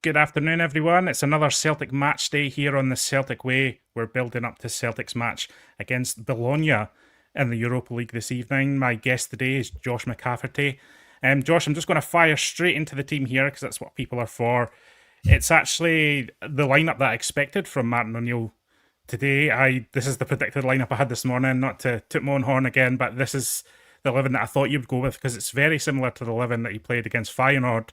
Good afternoon, everyone. It's another Celtic match day here on the Celtic Way. We're building up to Celtic's match against Bologna in the Europa League this evening. My guest today is Josh McCafferty. Josh, I'm just going to fire straight into the team here because that's what people are for. It's actually the lineup that I expected from Martin O'Neill today. This is the predicted lineup I had this morning. Not to toot my own horn again, but this is the 11 that I thought you'd go with because it's very similar to the 11 that he played against Feyenoord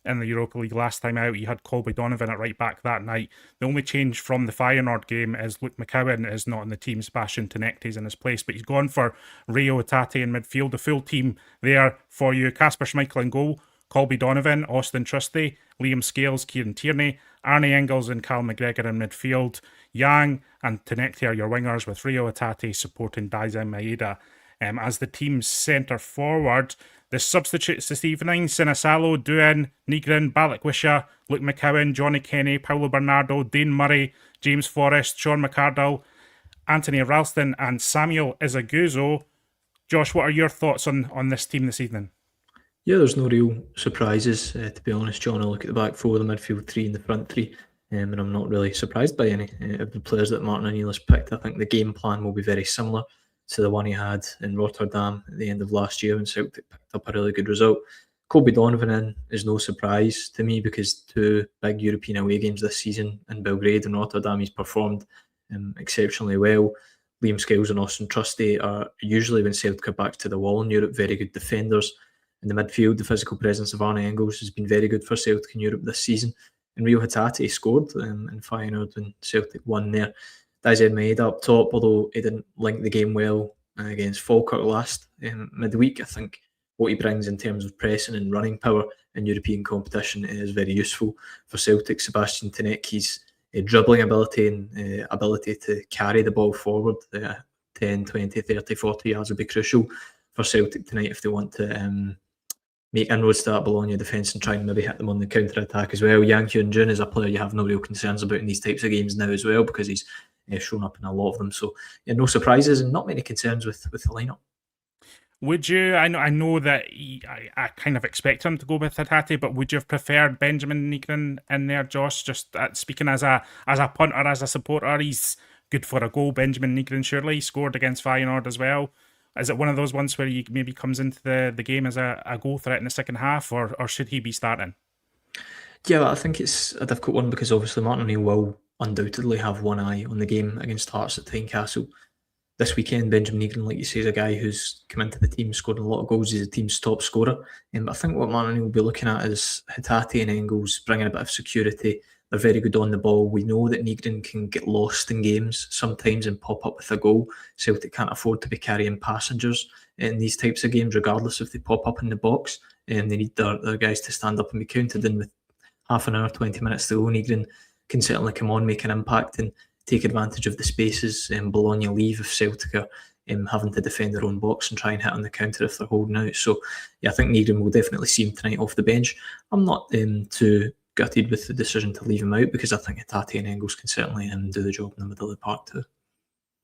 in the Europa League last time out. You had Colby Donovan at right back that night. The only change from the Feyenoord game is Luke McCowan is not in the team. Sebastian Tenecte's in his place, but he's gone for Rio Hatate in midfield. The full team there for you: Kasper Schmeichel in goal, Colby Donovan, Austin Trusty, Liam Scales, Kieran Tierney, Arnie Engels and Cal McGregor in midfield. Yang and Tenecte are your wingers, with Rio Hatate supporting Daisen Maeda. As the team's centre forward, the substitutes this evening: Sinisalo, Duan, Nigrin, Balikwisha, Luke McCowan, Johnny Kenny, Paulo Bernardo, Dane Murray, James Forrest, Sean McArdle, Anthony Ralston and Samuel Izaguzo. Josh, what are your thoughts on this team this evening? Yeah, there's no real surprises, to be honest, John. I look at the back four, the midfield three and the front three, and I'm not really surprised by any of the players that Martin O'Neill has picked. I think the game plan will be very similar to the one he had in Rotterdam at the end of last year when Celtic picked up a really good result. Colby Donovan in is no surprise to me because two big European away games this season in Belgrade and Rotterdam, he's performed exceptionally well. Liam Scales and Austin Trusty are usually, when Celtic are back to the wall in Europe, very good defenders. In the midfield, the physical presence of Arne Engels has been very good for Celtic in Europe this season. And Rio Hatate scored in Feyenoord when Celtic won there. Daisen Maeda up top, although he didn't link the game well against Falkirk last midweek. I think what he brings in terms of pressing and running power in European competition is very useful for Celtic. Sebastian Tenecte's dribbling ability and ability to carry the ball forward 10, 20, 30, 40 yards will be crucial for Celtic tonight if they want to make inroads to that Bologna defence and try and maybe hit them on the counter-attack as well. Yang Hyun-jun is a player you have no real concerns about in these types of games now as well because he's shown up in a lot of them. So yeah, no surprises and not many concerns with the lineup. Would you? I know that I kind of expect him to go with Hatate, but would you have preferred Benjamin Nigrin in there, Josh? Just speaking as a punter, as a supporter, he's good for a goal. Benjamin Nigrin surely scored against Feyenoord as well. Is it one of those ones where he maybe comes into the game as a goal threat in the second half, or should he be starting? Yeah, I think it's a difficult one because obviously Martin O'Neill will undoubtedly have one eye on the game against Hearts at Tynecastle this weekend. Benjamin Nigrin, like you say, is a guy who's come into the team, scored a lot of goals. He's the team's top scorer. But I think what Martin O'Neill will be looking at is Hatate and Engels bringing a bit of security. They're very good on the ball. We know that Nigrin can get lost in games sometimes and pop up with a goal. Celtic can't afford to be carrying passengers in these types of games, regardless if they pop up in the box. And they need their guys to stand up and be counted in with half an hour, 20 minutes to go. Nigrin can certainly come on, make an impact and take advantage of the spaces Bologna leave if Celtic are having to defend their own box and try and hit on the counter if they're holding out. So yeah, I think Nigrin will definitely see him tonight off the bench. I'm not too gutted with the decision to leave him out because I think Hatate and Engels can certainly do the job in the middle of the park too.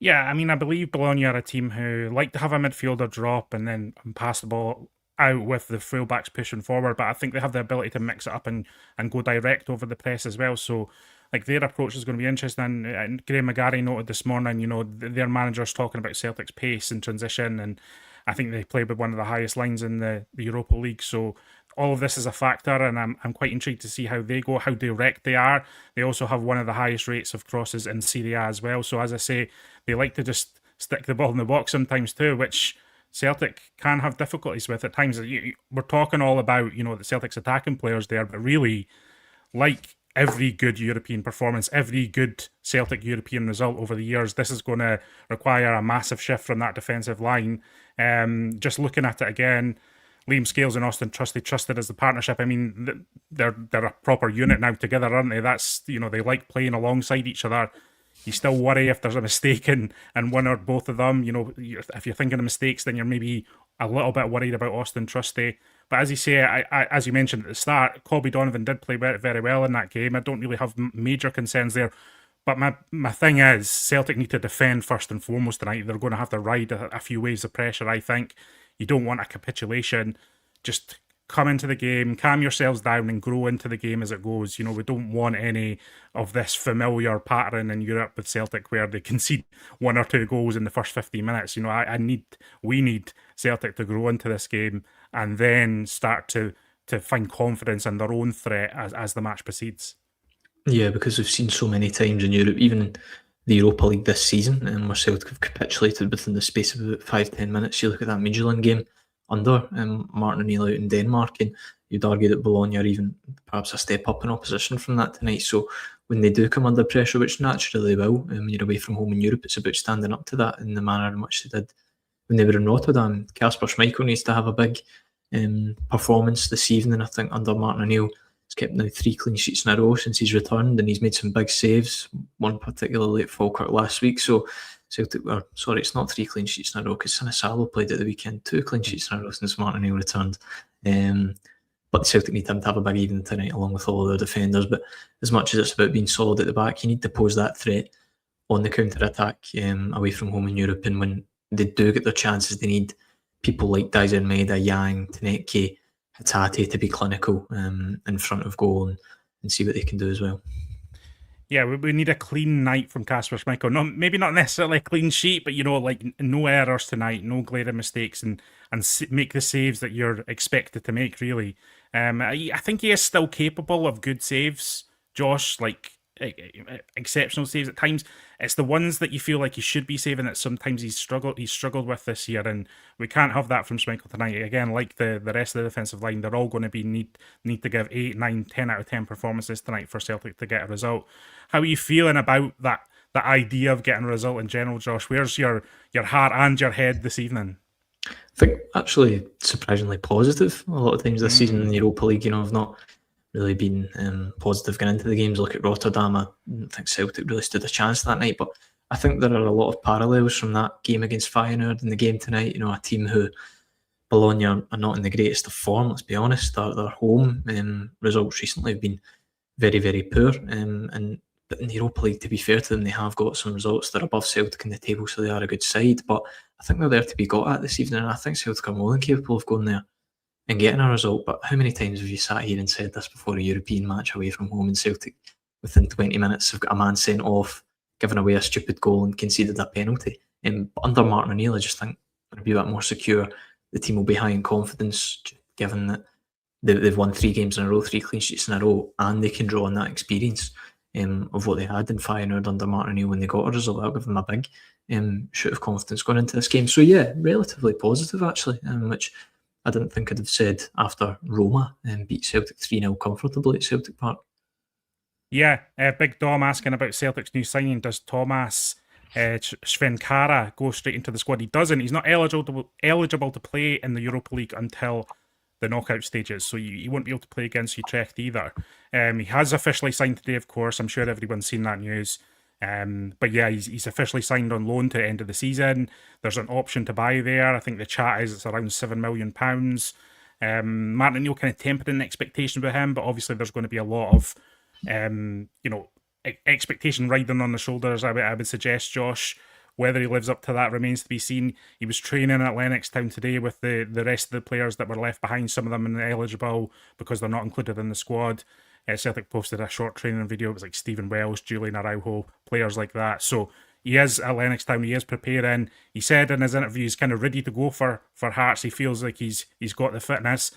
Yeah, I mean, I believe Bologna are a team who like to have a midfielder drop and then pass the ball out with the fullbacks pushing forward, but I think they have the ability to mix it up and go direct over the press as well. So like their approach is going to be interesting. And Graham McGarry noted this morning, their manager's talking about Celtic's pace and transition, and I think they play with one of the highest lines in the Europa League. So all of this is a factor, and I'm quite intrigued to see how they go, how direct they are. They also have one of the highest rates of crosses in Serie A as well. So as I say, they like to just stick the ball in the box sometimes too, which Celtic can have difficulties with at times. We're talking all about, the Celtic's attacking players there, but really, like every good European performance, every good Celtic European result over the years, this is going to require a massive shift from that defensive line. Just looking at it again, Liam Scales and Austin Trusty trusted as the partnership. I mean, they're a proper unit now together, aren't they? That's, they like playing alongside each other. You still worry if there's a mistake in one or both of them. If you're thinking of mistakes, then you're maybe a little bit worried about Austin Trusty. But as you say, as you mentioned at the start, Colby Donovan did play very, very well in that game. I don't really have major concerns there. But my thing is, Celtic need to defend first and foremost tonight. They're going to have to ride a few waves of pressure, I think. You don't want a capitulation. Just come into the game, calm yourselves down, and grow into the game as it goes. You know, we don't want any of this familiar pattern in Europe with Celtic where they concede 1 or 2 goals in the first 15 minutes. You know, we need Celtic to grow into this game and then start to find confidence in their own threat as the match proceeds. Yeah, because we've seen so many times in Europe, even in the Europa League this season, where Celtic have capitulated within the space of about 5-10 minutes. You look at that Midtjylland game under Martin O'Neill out in Denmark, and you'd argue that Bologna are even perhaps a step up in opposition from that tonight. So when they do come under pressure, which naturally they will, when you're away from home in Europe, it's about standing up to that in the manner in which they did when they were in Rotterdam. Kasper Schmeichel needs to have a big performance this evening, I think, under Martin O'Neill. He's kept now 3 clean sheets in a row since he's returned, and he's made some big saves, one particularly at Falkirk last week. So Celtic were, sorry, it's not 3 clean sheets in a row because Sinisalo played at the weekend, 2 clean sheets in a row since Martin O'Neill returned. But Celtic need him to have a big evening tonight along with all of their defenders. But as much as it's about being solid at the back, you need to pose that threat on the counter-attack away from home in Europe. And when they do get their chances, they need people like Daiser Maeda, Yang, Taneke, Hatate to be clinical in front of goal and see what they can do as well. Yeah, we need a clean night from Kasper Schmeichel. No, maybe not necessarily a clean sheet, but you know, like no errors tonight, no glaring mistakes, and make the saves that you're expected to make. Really, I think he is still capable of good saves, Josh. Like exceptional saves at times. It's the ones that you feel like he should be saving that sometimes he's struggled with this year, and we can't have that from Schmeichel tonight. Again, like the rest of the defensive line, they're all going to be need to give 8, 9, 10 out of 10 performances tonight for Celtic to get a result. How are you feeling about that? The idea of getting a result in general, Josh. Where's your heart and your head this evening? I think actually surprisingly positive. A lot of times this season in the Europa League, I've not really been positive going into the games. Look at Rotterdam. I didn't think Celtic really stood a chance that night, but I think there are a lot of parallels from that game against Feyenoord and the game tonight. A team who Bologna are not in the greatest of form, let's be honest. Their home results recently have been very, very poor. But in the Europa League, to be fair to them, they have got some results. They're above Celtic in the table, so they are a good side. But I think they're there to be got at this evening, and I think Celtic are more than capable of going there and getting a result. But how many times have you sat here and said this before a European match away from home, and Celtic within 20 minutes have got a man sent off, given away a stupid goal and conceded a penalty? Under Martin O'Neill, I just think they'll be a bit more secure. The team will be high in confidence, given that they've won 3 games in a row, 3 clean sheets in a row, and they can draw on that experience of what they had in Feyenoord under Martin O'Neill when they got a result. That'll give them a big shoot of confidence going into this game. So yeah, relatively positive actually, which I didn't think I'd have said after Roma beat Celtic 3-0 comfortably at Celtic Park. Yeah, Big Dom asking about Celtic's new signing. Does Thomas Svenkara go straight into the squad? He doesn't. He's not eligible to play in the Europa League until the knockout stages, so he won't be able to play against Utrecht either. He has officially signed today, of course. I'm sure everyone's seen that news. But yeah, he's officially signed on loan to the end of the season. There's an option to buy there. I think the chat is it's around £7 million. Martin O'Neill kind of tempered in expectations with him, but obviously there's going to be a lot of expectation riding on the shoulders. I would suggest, Josh. Whether he lives up to that remains to be seen. He was training at Lennoxtown today with the rest of the players that were left behind. Some of them ineligible because they're not included in the squad. Celtic posted a short training video. It was like Stephen Welsh, Julian Araujo, players like that. So he is at Lennoxtown. He is preparing. He said in his interview he's kind of ready to go for Hearts. He feels like he's got the fitness.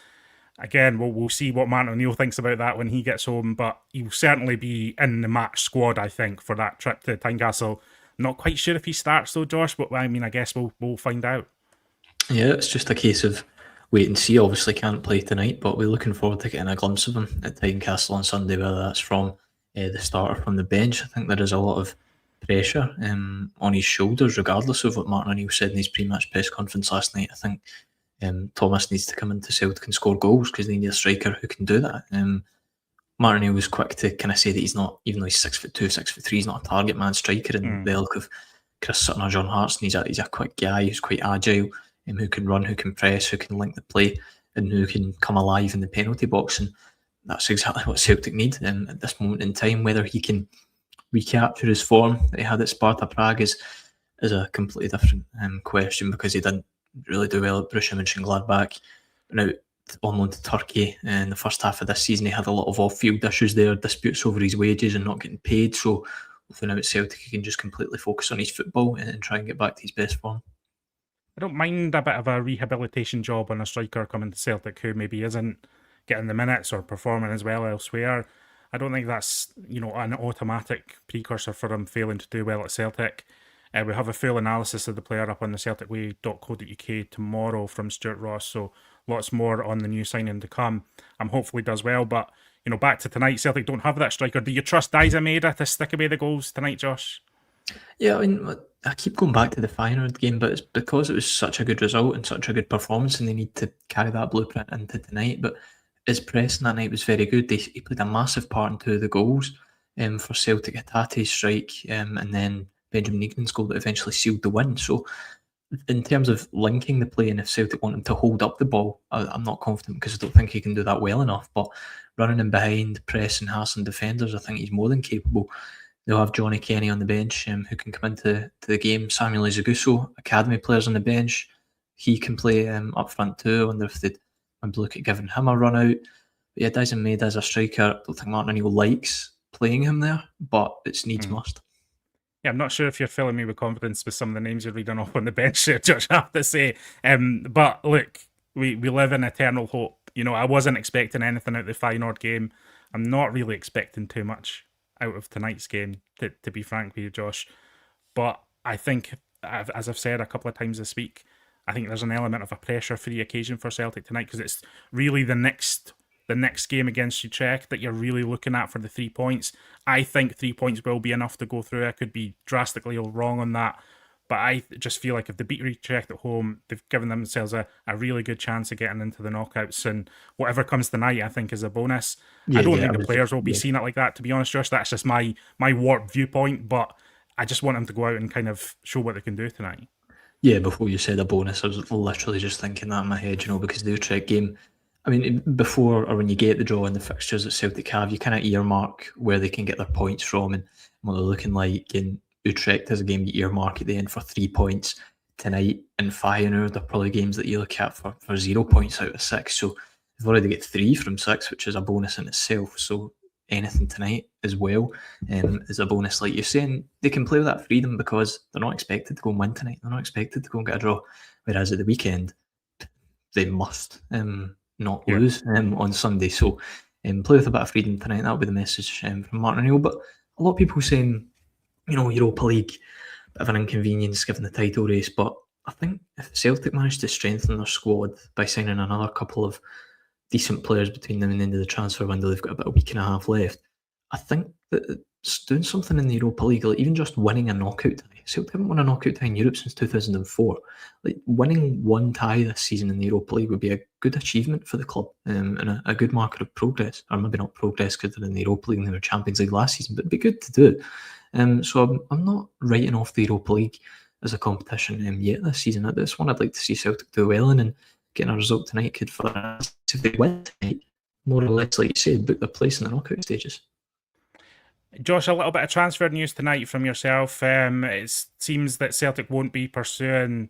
Again, we'll see what Martin O'Neill thinks about that when he gets home, but he will certainly be in the match squad, I think, for that trip to Tynecastle. Not quite sure if he starts though, Josh, but I mean, I guess we'll find out. Yeah, it's just a case of wait and see. Obviously can't play tonight, but we're looking forward to getting a glimpse of him at Tynecastle on Sunday, whether that's from the start or from the bench. I think there is a lot of pressure on his shoulders, regardless of what Martin O'Neill said in his pre-match press conference last night. I think Thomas needs to come into Celtic and score goals because they need a striker who can do that. Martin O'Neill was quick to kind of say that he's not, even though he's 6'2", 6'3", he's not a target man striker in the ilk of Chris Sutton or John Hartson. He's a quick guy who's quite agile, who can run, who can press, who can link the play, and who can come alive in the penalty box. And that's exactly what Celtic need at this moment in time. Whether he can recapture his form that he had at Sparta Prague is a completely different question, because he didn't really do well at Borussia Mönchengladbach. Now, on loan to Turkey in the first half of this season. He had a lot of off-field issues there, disputes over his wages and not getting paid. So hopefully now at Celtic he can just completely focus on his football and try and get back to his best form. I don't mind a bit of a rehabilitation job on a striker coming to Celtic who maybe isn't getting the minutes or performing as well elsewhere. I don't think that's, an automatic precursor for him failing to do well at Celtic. We have a full analysis of the player up on the celticway.co.uk tomorrow from Stuart Ross, so lots more on the new signing to come. Hopefully does well, but back to tonight, Celtic don't have that striker. Do you trust Diza Maeda to stick away the goals tonight, Josh? Yeah, I mean, I keep going back to the Feyenoord game, but it's because it was such a good result and such a good performance, and they need to carry that blueprint into tonight. But his pressing that night was very good. He played a massive part in two of the goals for Celtic. Hatate's strike and then Benjamin Igben's goal that eventually sealed the win. So in terms of linking the play and if Celtic want him to hold up the ball, I'm not confident because I don't think he can do that well enough. But running in behind, pressing, hassling defenders, I think he's more than capable. They'll have Johnny Kenny on the bench who can come into the game. Samuel Izagusso, academy players on the bench. He can play up front too. I wonder if they'd maybe look at giving him a run out. But yeah, Dyson Maeda as a striker, I don't think Martin O'Neill likes playing him there, but it's needs must. Yeah, I'm not sure if you're filling me with confidence with some of the names you're reading off on the bench there, Josh, I have to say. But look, we live in eternal hope. I wasn't expecting anything out of the Feyenoord game. I'm not really expecting too much out of tonight's game, to be frank with you, Josh. But I think, as I've said a couple of times this week, I think there's an element of a pressure-free occasion for Celtic tonight because it's really the next game against Utrecht that you're really looking at for the 3 points. I think 3 points will be enough to go through. I could be drastically wrong on that. But I just feel like if they beat Utrecht at home, they've given themselves a really good chance of getting into the knockouts. And whatever comes tonight, I think, is a bonus. I don't think the players will be seeing it like that, to be honest, Josh. That's just my warped viewpoint. But I just want them to go out and kind of show what they can do tonight. Yeah, before you said a bonus, I was literally just thinking that in my head, because the Utrecht game, I mean, before or when you get the draw and the fixtures that Celtic have, you kind of earmark where they can get their points from and what they're looking like. And Utrecht is a game you earmark at the end for 3 points. Tonight and Feyenoord are probably games that you look at for 0 points out of 6. So they've already got 3 from 6, which is a bonus in itself. So anything tonight as well is a bonus. Like you're saying, they can play with that freedom because they're not expected to go and win tonight. They're not expected to go and get a draw. Whereas at the weekend, they must not lose on Sunday. So play with a bit of freedom tonight. That'll be the message from Martin O'Neill. But a lot of people saying, Europa League, bit of an inconvenience given the title race. But I think if Celtic managed to strengthen their squad by signing another couple of decent players between them and the end of the transfer window, they've got about a week and a half left. I think that it's doing something in the Europa League, like even just winning a knockout tie. Celtic haven't won a knockout tie in Europe since 2004. Like winning one tie this season in the Europa League would be a good achievement for the club and a good marker of progress, or maybe not progress because they're in the Europa League and they were Champions League last season, but it'd be good to do it. So I'm not writing off the Europa League as a competition yet this season. This one I'd like to see Celtic do well in, and getting a result tonight could, for us, if they win tonight, more or less, like you said, book their place in the knockout stages. Josh, a little bit of transfer news tonight from yourself. It seems that Celtic won't be pursuing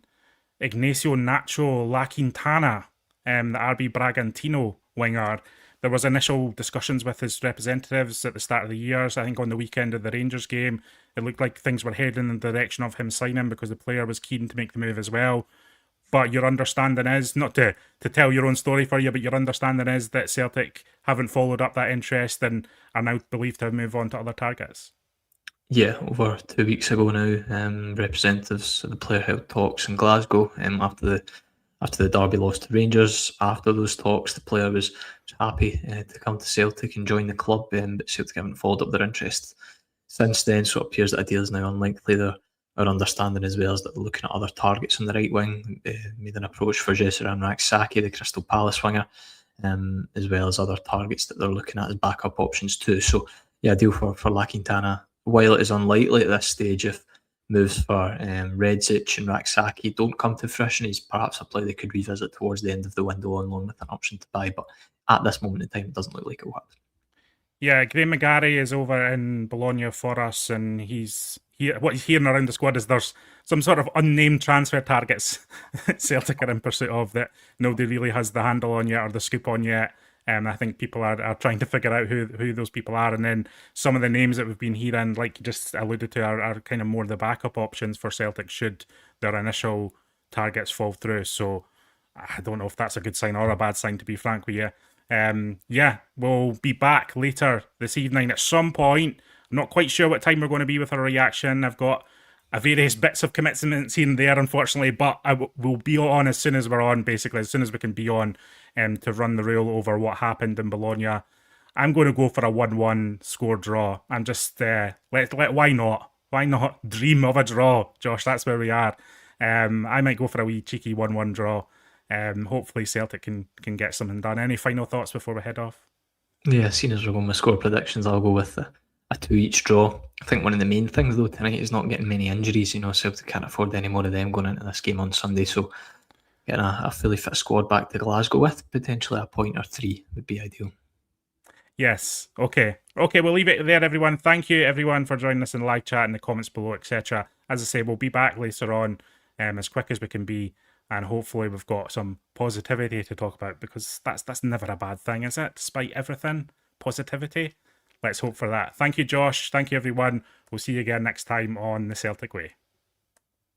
Ignacio Nacho La Quintana, the RB Bragantino winger. There was initial discussions with his representatives at the start of the year. So I think on the weekend of the Rangers game, it looked like things were heading in the direction of him signing because the player was keen to make the move as well. But your understanding is, not to tell your own story for you, but your understanding is that Celtic haven't followed up that interest and are now believed to have moved on to other targets. Yeah, over 2 weeks ago now, representatives of the player held talks in Glasgow after the derby loss to Rangers. After those talks, the player was happy to come to Celtic and join the club, but Celtic haven't followed up their interest since then, so it appears that a deal is now unlikely. Our understanding as well is that they're looking at other targets on the right wing. Made an approach for Jesuran Raksaki, the Crystal Palace winger, as well as other targets that they're looking at as backup options too. So yeah, a deal for La Quintana, while it is unlikely at this stage, if moves for Redzic and Raksaki don't come to fruition, he's perhaps a player they could revisit towards the end of the window on loan with an option to buy. But at this moment in time, it doesn't look like it will happen. Yeah, Graham McGarry is over in Bologna for us, and he's what he's hearing around the squad is there's some sort of unnamed transfer targets Celtic are in pursuit of that nobody really has the handle on yet or the scoop on yet. I think people are trying to figure out who those people are. And then some of the names that we've been hearing, like you just alluded to, are kind of more the backup options for Celtic should their initial targets fall through. So I don't know if that's a good sign or a bad sign, to be frank with you. Yeah, we'll be back later this evening at some point. I'm not quite sure what time we're going to be with our reaction. I've got various bits of commitments here and there, unfortunately, but we'll be on as soon as we're on, basically, as soon as we can be on to run the rule over what happened in Bologna. I'm going to go for a 1-1 score draw. I'm just, why not? Why not dream of a draw, Josh? That's where we are. I might go for a wee cheeky 1-1 draw. Hopefully Celtic can get something done. Any final thoughts before we head off? Yeah, seeing as we're going with score predictions, I'll go with a 2-each draw. I think one of the main things though tonight is not getting many injuries. Celtic can't afford any more of them going into this game on Sunday, so getting a fully fit squad back to Glasgow with potentially a point or 3 would be ideal. Yes. Okay, we'll leave it there, everyone. Thank you, everyone, for joining us in live chat in the comments below, etc. As I say, we'll be back later on as quick as we can be, and hopefully we've got some positivity to talk about, because that's never a bad thing, is it? Despite everything, positivity. Let's hope for that. Thank you, Josh. Thank you, everyone. We'll see you again next time on The Celtic Way.